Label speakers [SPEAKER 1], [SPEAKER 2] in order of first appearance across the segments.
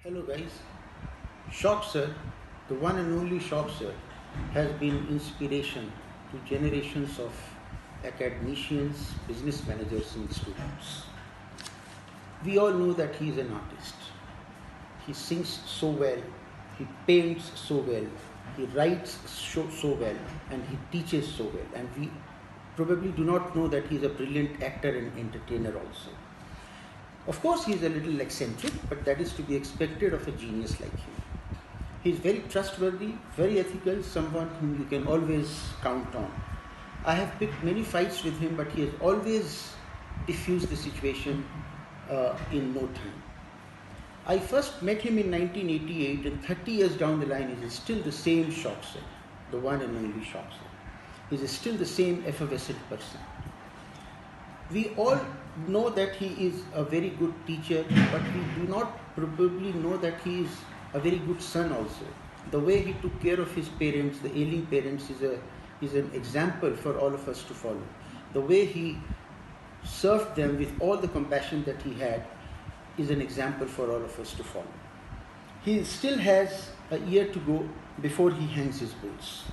[SPEAKER 1] Hello guys, Shock Sir, the one and only Shock Sir, has been inspiration to generations of academicians, business managers and students. We all know that he is an artist. He sings so well, he paints so well, he writes so well, and he teaches so well. And we probably do not know that he is a brilliant actor and entertainer also. Of course, he is a little eccentric, but that is to be expected of a genius like him. He is very trustworthy, very ethical, someone whom you can always count on. I have picked many fights with him, but he has always diffused the situation in no time. I first met him in 1988, and 30 years down the line, he is still the same Shock Sir, the one and only Shock Sir. He is still the same effervescent person. We all know that he is a very good teacher, but we do not probably know that he is a very good son also. The way he took care of his parents, the ailing parents, is an example for all of us to follow. The way he served them with all the compassion that he had is an example for all of us to follow. He still has a year to go before he hangs his boots.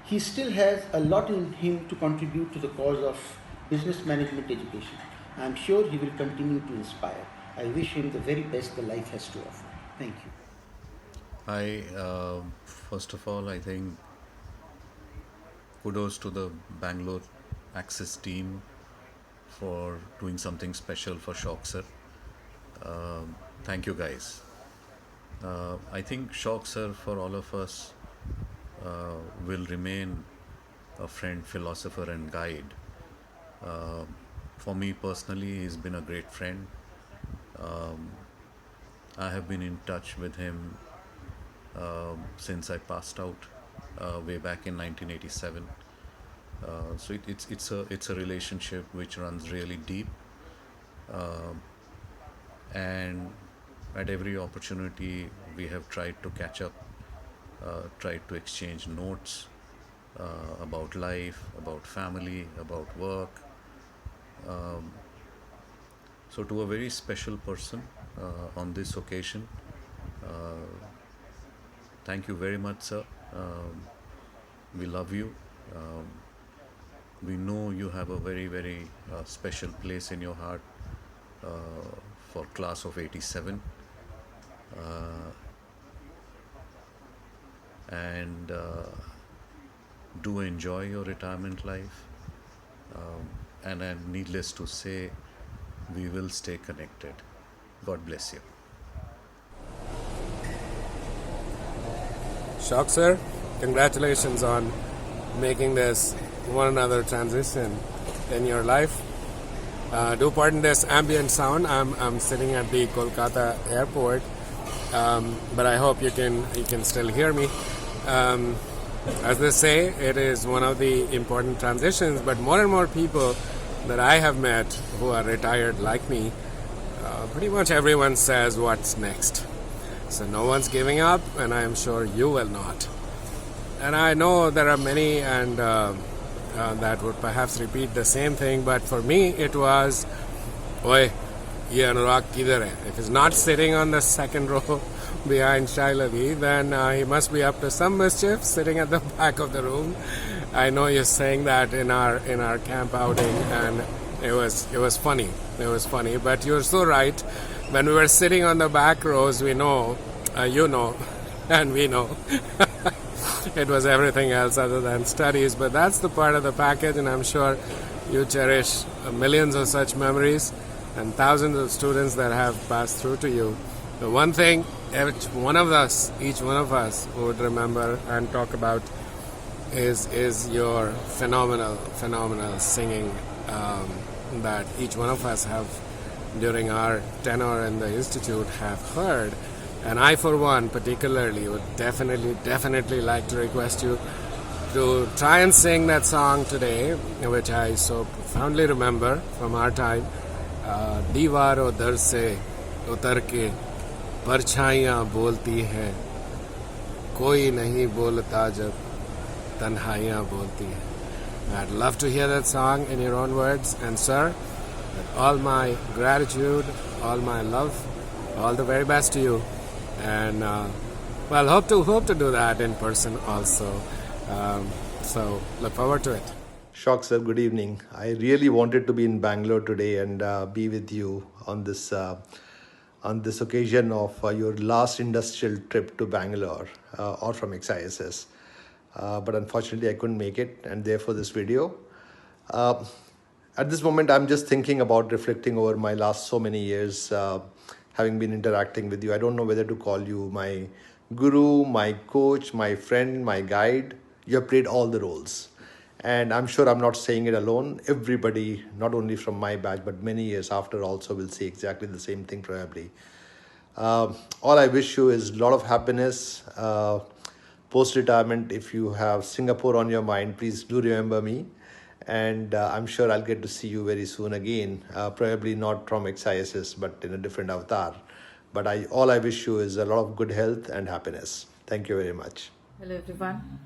[SPEAKER 1] He still has a lot in him to contribute to the cause of business management education. I am sure he will continue to inspire. I wish him the very best the life has to offer. Thank you.
[SPEAKER 2] First of all, I think kudos to the Bangalore XISS team for doing something special for Shock Sir. Thank you guys. I think Shock Sir for all of us will remain a friend, philosopher and guide. For me personally, he's been a great friend. I have been in touch with him since I passed out way back in 1987. So it's a relationship which runs really deep, and at every opportunity we have tried to catch up, tried to exchange notes about life, about family, about work. So to a very special person on this occasion, thank you very much, sir. We love you. We know you have a very, very special place in your heart for class of 87. And do enjoy your retirement life. And needless to say, we will stay connected. God bless you.
[SPEAKER 3] Shock Sir, congratulations on making this one another transition in your life. Do pardon this ambient sound. I'm sitting at the Kolkata airport, but I hope you can still hear me. As they say, it is one of the important transitions, but more and more people that I have met who are retired like me, pretty much everyone says what's next. So no one's giving up, and I am sure you will not. And I know there are many and that would perhaps repeat the same thing, but for me it was, Oi, ye Anurag kidhar hai? If he's not sitting on the second row behind Shailavi, then he must be up to some mischief, sitting at the back of the room. I know you're saying that in our camp outing, and it was funny. It was funny, but you're so right. When we were sitting on the back rows, we know, you know, and we know. It was everything else other than studies, but that's the part of the package, and I'm sure you cherish millions of such memories and thousands of students that have passed through to you. The one thing each one of us would remember and talk about is your phenomenal singing that each one of us have during our tenure in the institute have heard. And I, for one, particularly would definitely like to request you to try and sing that song today, which I so profoundly remember from our time. Dीवारों दर से उतर के परछाइयाँ बोलती हैं, कोई नहीं बोलता जब तन्हाइयाँ बोलती हैं. I'd love to hear that song in your own words. And sir, all my gratitude, all my love All the very best to you, and well, hope to do that in person also. So look forward to it.
[SPEAKER 4] Shock, sir. Good evening. I really wanted to be in Bangalore today and be with you on this occasion of your last industrial trip to Bangalore or from XISS. But unfortunately, I couldn't make it, and therefore this video. Uh, at this moment, I'm just thinking about reflecting over my last so many years, having been interacting with you. I don't know whether to call you my guru, my coach, my friend, my guide. You have played all the roles. And I'm sure I'm not saying it alone. Everybody, not only from my batch, but many years after also will say exactly the same thing probably. All I wish you is a lot of happiness. Post-retirement, if you have Singapore on your mind, please do remember me. And I'm sure I'll get to see you very soon again. Probably not from XISS, but in a different avatar. But all I wish you is a lot of good health and happiness. Thank you very much.
[SPEAKER 5] Hello everyone.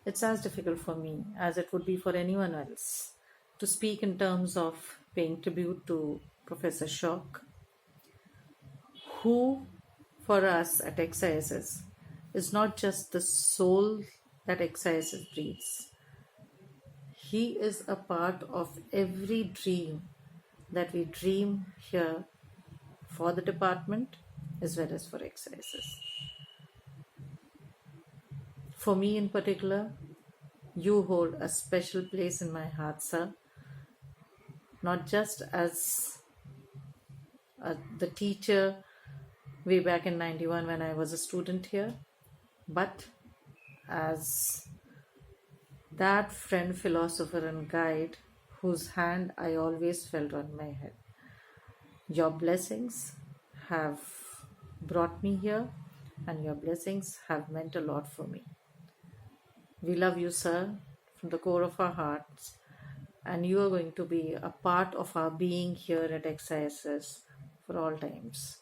[SPEAKER 5] It's as difficult for me as it would be for anyone else to speak in terms of paying tribute to Professor Shock, who for us at XISS is not just the soul that XISS breathes. He is a part of every dream that we dream here for the department as well as for XISS. For me in particular, you hold a special place in my heart, sir. Not just as the teacher way back in 91 when I was a student here, but as that friend, philosopher and guide whose hand I always felt on my head. Your blessings have brought me here and your blessings have meant a lot for me. We love you, sir, from the core of our hearts, and you are going to be a part of our being here at XISS for all times.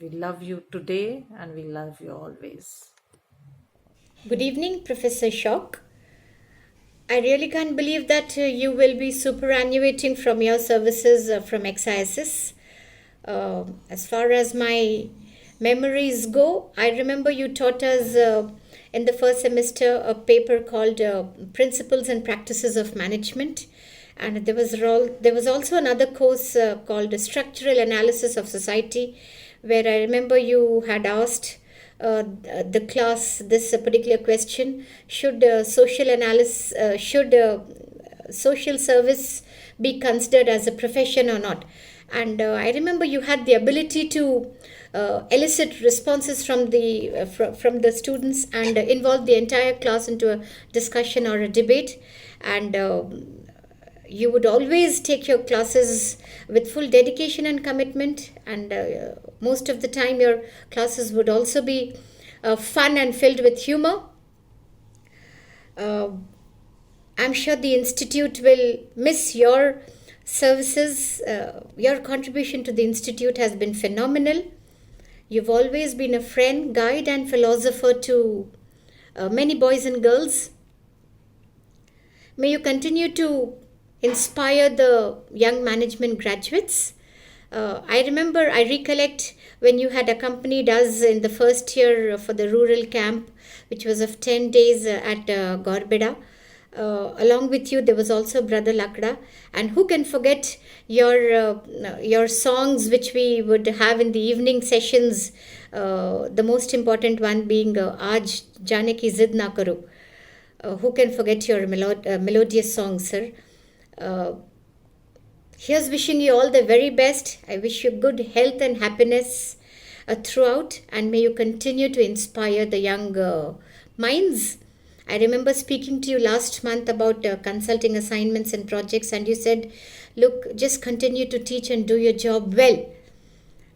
[SPEAKER 5] We love you today and we love you always.
[SPEAKER 6] Good evening, Professor Shock. I really can't believe that you will be superannuating from your services from XISS. As far as my memories go, I remember you taught us in the first semester a paper called Principles and Practices of Management, and there was also another course called Structural Analysis of Society, where I remember you had asked the class this particular question: should social service be considered as a profession or not? And I remember you had the ability to elicit responses from the students and involve the entire class into a discussion or a debate. And you would always take your classes with full dedication and commitment. And most of the time, your classes would also be fun and filled with humor. I'm sure the Institute will miss your services. Your contribution to the Institute has been phenomenal. You've always been a friend, guide, and philosopher to many boys and girls. May you continue to inspire the young management graduates. I recollect when you had accompanied us in the first year for the rural camp, which was of 10 days at Gorbeda. Along with you, there was also Brother Lakda. And who can forget your songs, which we would have in the evening sessions, the most important one being Aaj Jaane Ki Zid Na Karo. Who can forget your melodious songs, sir? Here's wishing you all the very best. I wish you good health and happiness throughout, and may you continue to inspire the young minds. I remember speaking to you last month about consulting assignments and projects, and you said, look, just continue to teach and do your job well.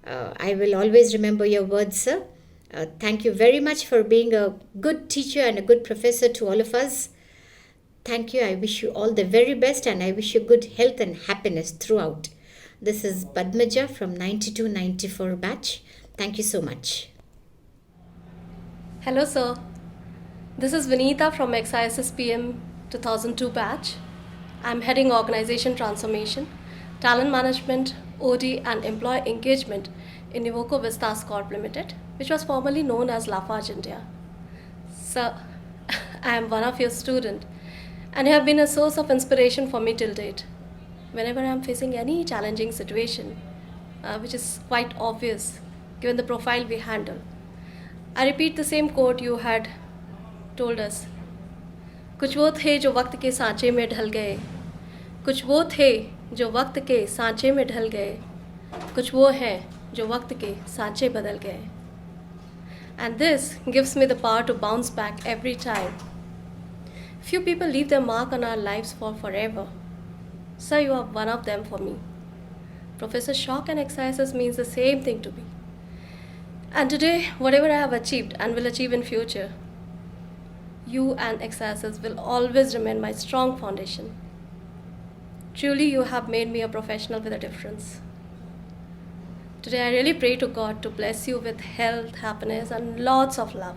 [SPEAKER 6] I will always remember your words, sir. Thank you very much for being a good teacher and a good professor to all of us. Thank you. I wish you all the very best, and I wish you good health and happiness throughout. This is Padmaja from 92-94 batch. Thank you so much.
[SPEAKER 7] Hello, sir. This is Vinita from XISS PM 2002 batch. I'm heading Organization Transformation, Talent Management, OD and Employee Engagement in Ivoco Vistas Corp Limited, which was formerly known as Lafarge India. Sir, I am one of your students, and you have been a source of inspiration for me till date. Whenever I am facing any challenging situation, which is quite obvious given the profile we handle, I repeat the same quote you had told us. कुछ वो थे जो वक्त के सांचे में ढल गए, कुछ वो थे जो वक्त के सांचे में ढल गए, कुछ वो हैं जो वक्त के सांचे बदल गए. And this gives me the power to bounce back every time. Few people leave their mark on our lives for forever. Sir, you are one of them for me. Professor Shock and XISS means the same thing to me. And today, whatever I have achieved and will achieve in future, you and XISS will always remain my strong foundation. Truly, you have made me a professional with a difference. Today, I really pray to God to bless you with health, happiness, and lots of love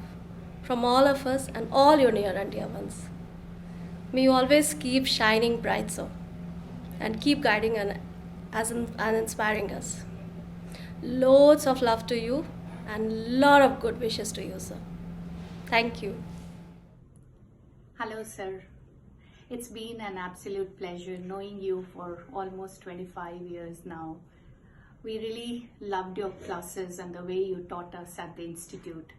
[SPEAKER 7] from all of us and all your near and dear ones. May you always keep shining bright, sir, and keep guiding and inspiring us. Loads of love to you and lot of good wishes to you, sir. Thank you.
[SPEAKER 8] Hello, sir. It's been an absolute pleasure knowing you for almost 25 years now. We really loved your classes and the way you taught us at the Institute.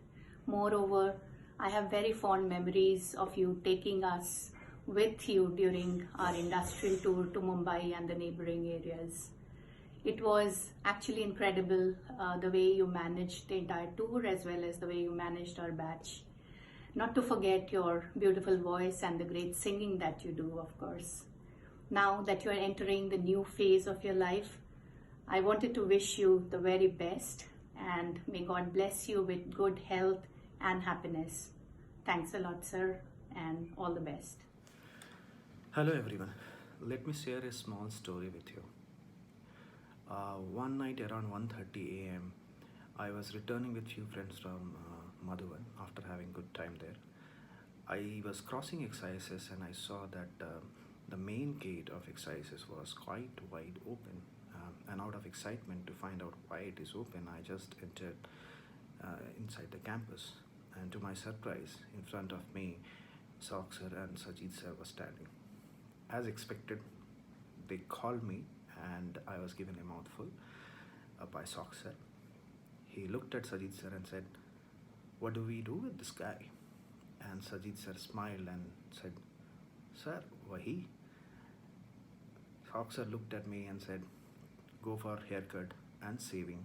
[SPEAKER 8] Moreover, I have very fond memories of you taking us with you during our industrial tour to Mumbai and the neighboring areas. It was actually incredible the way you managed the entire tour as well as the way you managed our batch. Not to forget your beautiful voice and the great singing that you do, of course. Now that you are entering the new phase of your life, I wanted to wish you the very best and may God bless you with good health and happiness. Thanks a lot, sir, and all the best.
[SPEAKER 9] Hello everyone. Let me share a small story with you. One night around 1:30 a.m., I was returning with few friends from Madhuban after having good time there. I was crossing XISS and I saw that the main gate of XISS was quite wide open. And out of excitement to find out why it is open, I just entered inside the campus. And to my surprise, in front of me, Sok sir and Sajid sir were standing. As expected, they called me and I was given a mouthful by Sok sir. He looked at Sajid sir and said, "What do we do with this guy?" And Sajid sir smiled and said, "Sir, wahi." Sok sir looked at me and said, "Go for haircut and saving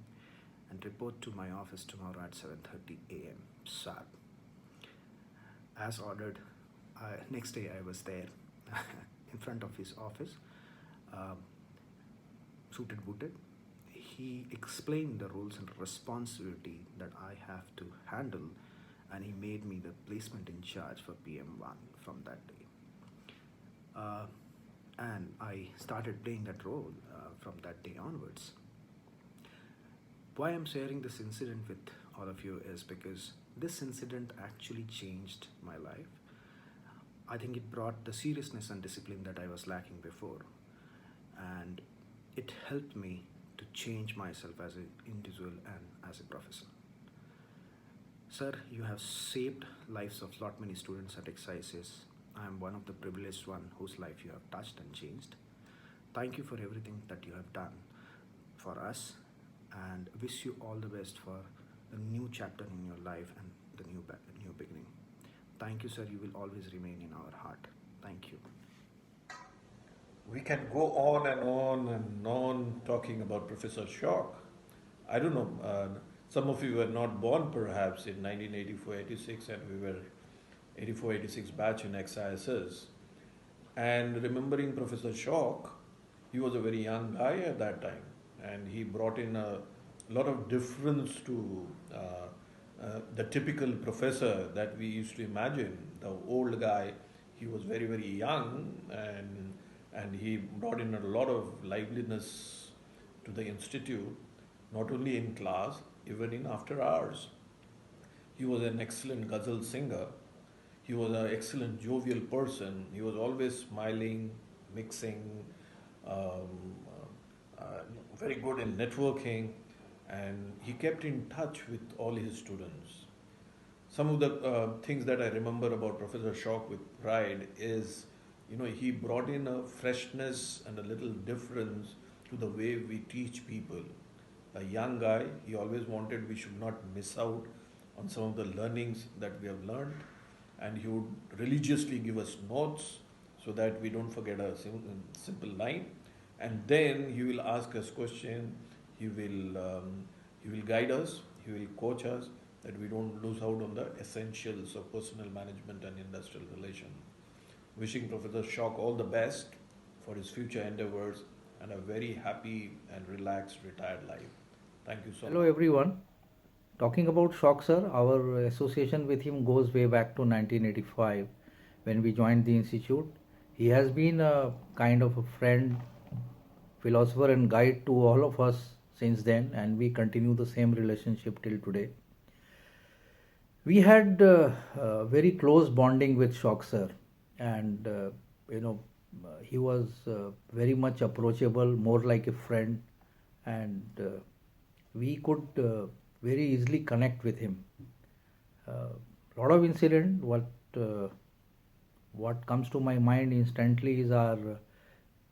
[SPEAKER 9] and report to my office tomorrow at 7:30 a.m. sharp." As ordered, next day I was there in front of his office, suited booted. He explained the roles and responsibility that I have to handle, and he made me the placement in charge for PM1 from that day. And I started playing that role from that day onwards. Why I'm sharing this incident with all of you is because this incident actually changed my life. I think it brought the seriousness and discipline that I was lacking before, and it helped me to change myself as an individual and as a professional. Sir, you have saved lives of lot many students at XISS. I am one of the privileged one whose life you have touched and changed. Thank you for everything that you have done for us, and wish you all the best for the new chapter in your life and the new beginning. Thank you, sir. You will always remain in our heart. Thank you.
[SPEAKER 10] We can go on and on talking about Professor Shock. I don't know, some of you were not born perhaps in 1984-86, and we were 84-86 batch in XISS. And remembering Professor Shock, he was a very young guy at that time, and he brought in a lot of difference to the typical professor that we used to imagine. The old guy, he was very, very young, and he brought in a lot of liveliness to the institute, not only in class, even in after hours. He was an excellent ghazal singer. He was an excellent jovial person. He was always smiling, mixing, very good in networking, and he kept in touch with all his students. Some of the things that I remember about Professor Shock with pride is, he brought in a freshness and a little difference to the way we teach people. A young guy, he always wanted we should not miss out on some of the learnings that we have learned, and he would religiously give us notes so that we don't forget a simple line. And then he will ask us question. He will guide us. He will coach us that we don't lose out on the essentials of personal management and industrial relation. Wishing Professor Shock all the best for his future endeavors and a very happy and relaxed retired life. Thank you so
[SPEAKER 11] Hello
[SPEAKER 10] much.
[SPEAKER 11] everyone. Talking about Shock sir, our association with him goes way back to 1985 when we joined the institute. He has been a kind of a friend, philosopher and guide to all of us since then, and we continue the same relationship till today. We had very close bonding with Shock sir, and he was very much approachable, more like a friend, and we could very easily connect with him. Lot of incident. What comes to my mind instantly is our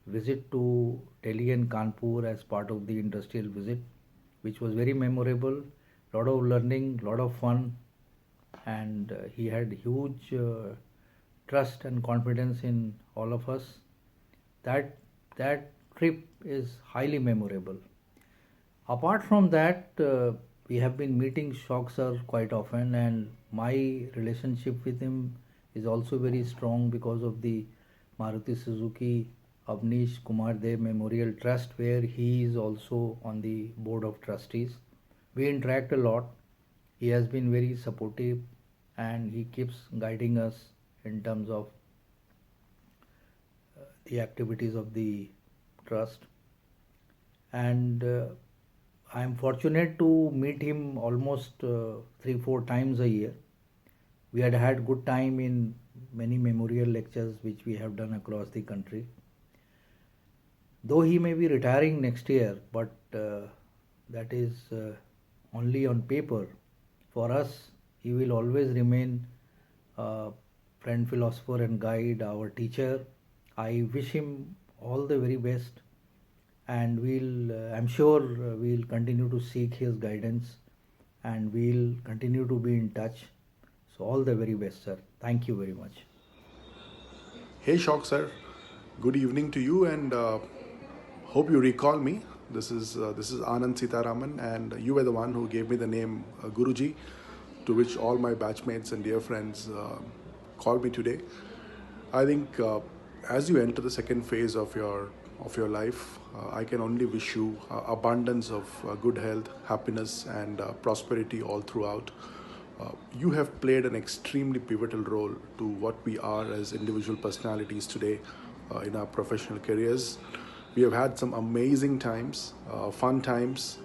[SPEAKER 11] visit to Delhi and Kanpur as part of the industrial visit, which was very memorable. Lot of learning, lot of fun, and he had huge trust and confidence in all of us. That trip is highly memorable. Apart from that, we have been meeting Shock sir quite often, and my relationship with him is also very strong because of the Maruti Suzuki Avnish Kumar Dev Memorial Trust, where he is also on the board of trustees. We interact a lot. He has been very supportive, and he keeps guiding us in terms of the activities of the trust. And I am fortunate to meet him almost 3-4 times a year. We had good time in many memorial lectures which we have done across the country. Though he may be retiring next year, but that is only on paper. For us, he will always remain a friend, philosopher and guide, our teacher. I wish him all the very best, and I'm sure we'll continue to seek his guidance, and we'll continue to be in touch. So all the very best, sir. Thank you very much.
[SPEAKER 12] Hey, Shock sir. Good evening to you, and hope you recall me. This is Anand Sitaraman, and you were the one who gave me the name Guruji, to which all my batchmates and dear friends call me today. I think as you enter the second phase of your life, I can only wish you abundance of good health, happiness, and prosperity all throughout. You have played an extremely pivotal role to what we are as individual personalities today in our professional careers. We have had some amazing times, fun times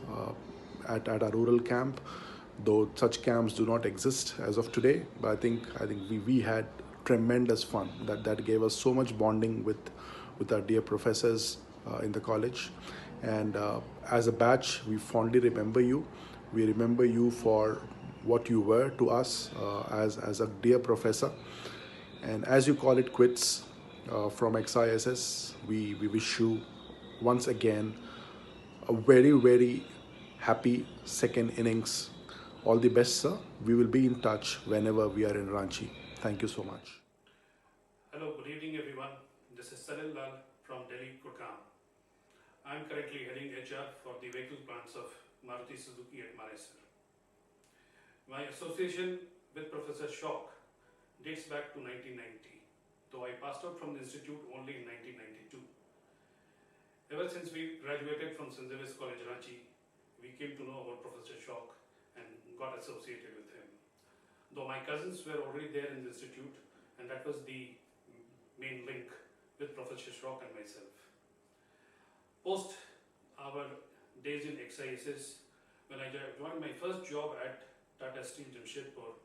[SPEAKER 12] at our rural camp, though such camps do not exist as of today. But I think we had tremendous fun that gave us so much bonding with our dear professors in the college. And as a batch, we fondly remember you. We remember you for what you were to us as a dear professor. And as you call it quits from XISS, we wish you once again a very, very happy second innings. All the best, sir. We will be in touch whenever we are in Ranchi. Thank you so much.
[SPEAKER 13] Hello, good evening everyone. This is Salil Lal from Delhi, Gurgaon. I am currently heading HR for the vehicle plants of Maruti Suzuki at Manesar. My association with Professor Shock dates back to 1990, though I passed out from the institute only in 1992. Ever since we graduated from St. Xavier's College, Ranchi, we came to know about Professor Shock and got associated with him. Though my cousins were already there in the institute, and that was the main link with Professor Shock and myself. Post our days in XISS, when I joined my first job at Tata Steel Jamshedpur,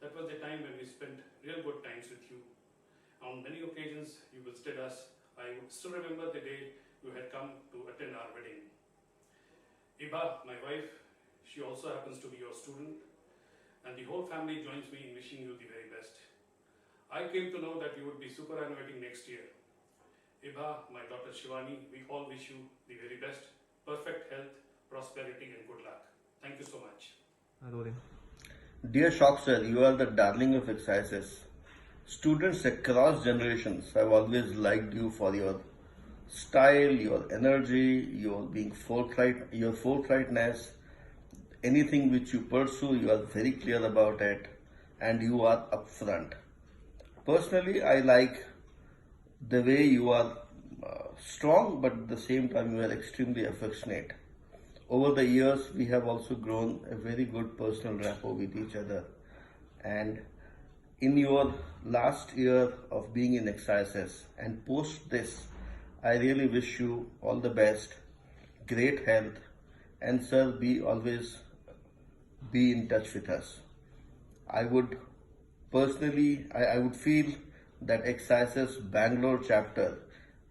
[SPEAKER 13] that was the time when we spent real good times with you. On many occasions, you visited us. I still remember the day you had come to attend our wedding. Iba, my wife, she also happens to be your student, and the whole family joins me in wishing you the very best. I came to know that you would be superannuating next year. Iba, my daughter Shivani, we all wish you the very best, perfect health, prosperity and good luck. Thank you so much.
[SPEAKER 14] Dear Shock Sir, you are the darling of XISS. Students across generations have always liked you for your style, your energy, your forthrightness. Anything which you pursue, you are very clear about it, and you are upfront. Personally, I like the way you are strong, but at the same time you are extremely affectionate. Over the years, we have also grown a very good personal rapport with each other. And in your last year of being in XISS and post this, I really wish you all the best, great health, and sir, always be in touch with us. I would personally, I would feel that XISS Bangalore chapter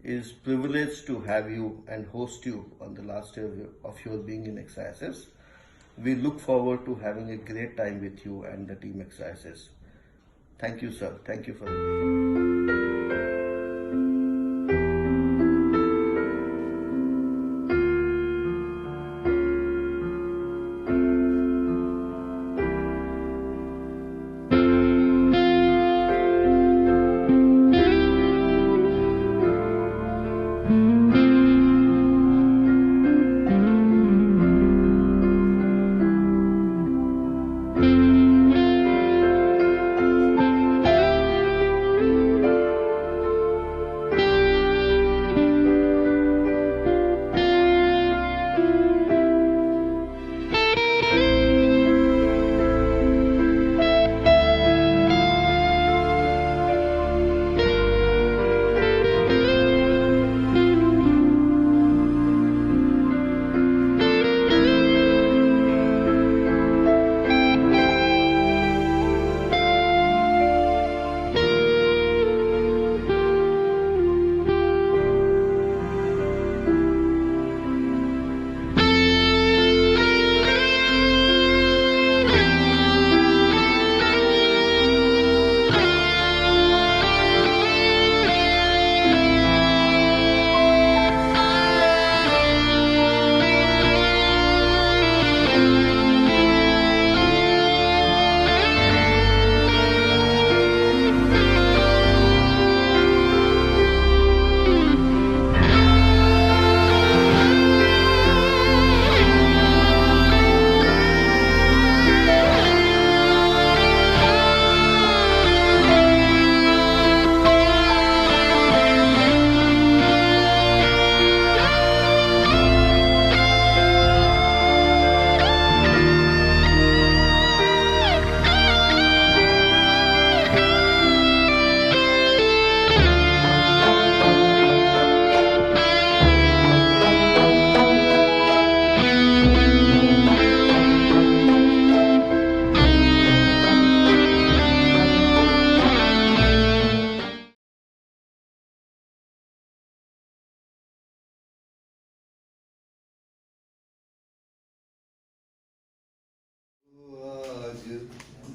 [SPEAKER 14] is privileged to have you and host you on the last year of your being in XISS. We look forward to having a great time with you and the team XISS. Thank you, sir. Thank you for everything.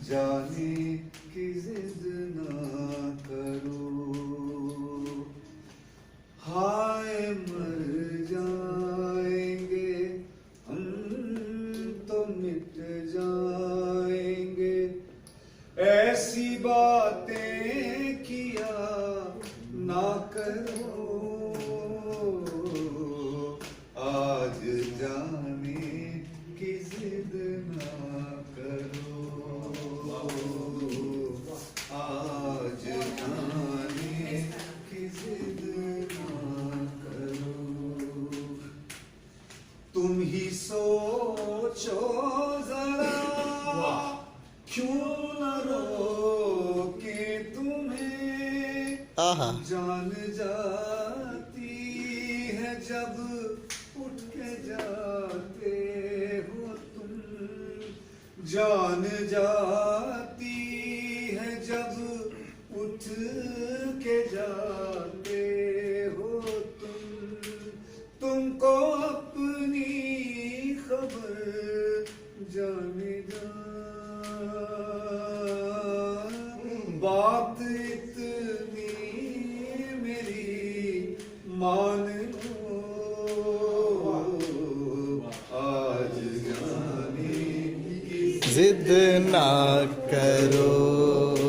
[SPEAKER 15] जाने की जिद ना करो, हाय मर जाएंगे हम तो मिट जाएंगे, ऐसी बातें किया ना करो, आज जाने की जिद ना करो, आज जाने की जिद ना करो, तुम ही सोचो जरा क्यों न रोके तुम्हें, जान जाती है जब उठ के जाते हो तुम, जान जाती है जब उठ के जाते हो तुम, तुमको अपनी खबर जाने जा, बात इतनी मेरी मान लो, आज जाने की जिद ना करो।